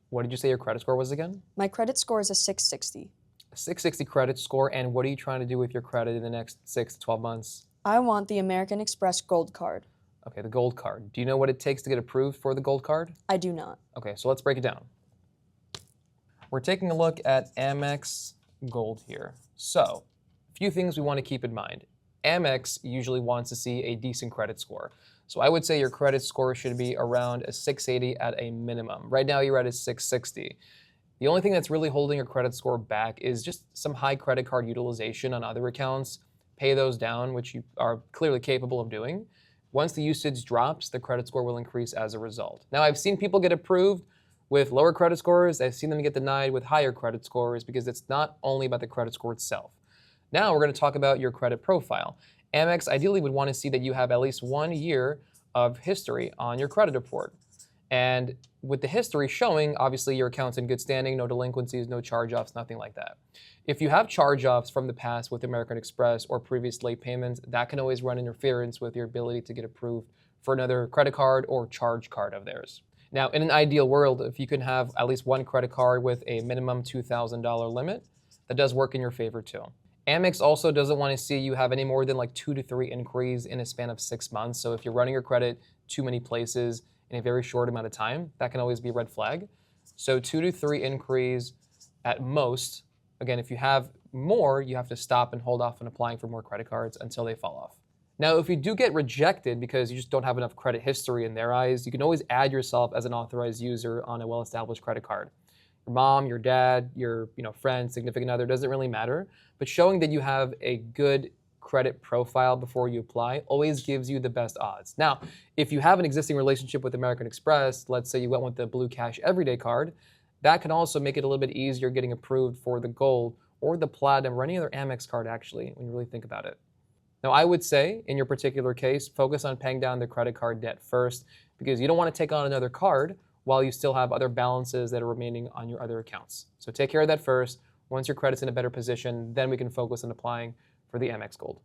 What did you say your credit score was again? My credit score is a 660. A 660 credit score, and what are you trying to do with your credit in the next 6 to 12 months? I want the American Express Gold Card. Okay, the gold card. Do you know what it takes to get approved for the gold card? I do not. Okay, so let's break it down. We're taking a look at AMEX Gold here. So, a few things we want to keep in mind. AMEX usually wants to see a decent credit score. So I would say your credit score should be around a 680 at a minimum. Right now you're at a 660. The only thing that's really holding your credit score back is just some high credit card utilization on other accounts. Pay those down, which you are clearly capable of doing. Once the usage drops, the credit score will increase as a result. Now, I've seen people get approved with lower credit scores. I've seen them get denied with higher credit scores because it's not only about the credit score itself. Now we're going to talk about your credit profile. Amex ideally would want to see that you have at least 1 year of history on your credit report. And with the history showing, obviously your account's in good standing, no delinquencies, no charge-offs, nothing like that. If you have charge-offs from the past with American Express or previous late payments, that can always run interference with your ability to get approved for another credit card or charge card of theirs. Now, in an ideal world, if you can have at least one credit card with a minimum $2,000 limit, that does work in your favor too. Amex also doesn't want to see you have any more than like 2 to 3 inquiries in a span of 6 months. So if you're running your credit too many places in a very short amount of time, that can always be a red flag. So 2 to 3 inquiries at most. Again, if you have more, you have to stop and hold off on applying for more credit cards until they fall off. Now, if you do get rejected because you just don't have enough credit history in their eyes, you can always add yourself as an authorized user on a well-established credit card. Your mom, your dad, your friend, significant other, doesn't really matter. But showing that you have a good credit profile before you apply always gives you the best odds. Now, if you have an existing relationship with American Express, let's say you went with the Blue Cash Everyday card, that can also make it a little bit easier getting approved for the Gold or the Platinum or any other Amex card actually, when you really think about it. Now, I would say, in your particular case, focus on paying down the credit card debt first because you don't want to take on another card while you still have other balances that are remaining on your other accounts. So take care of that first. Once your credit's in a better position, then we can focus on applying for the Amex Gold.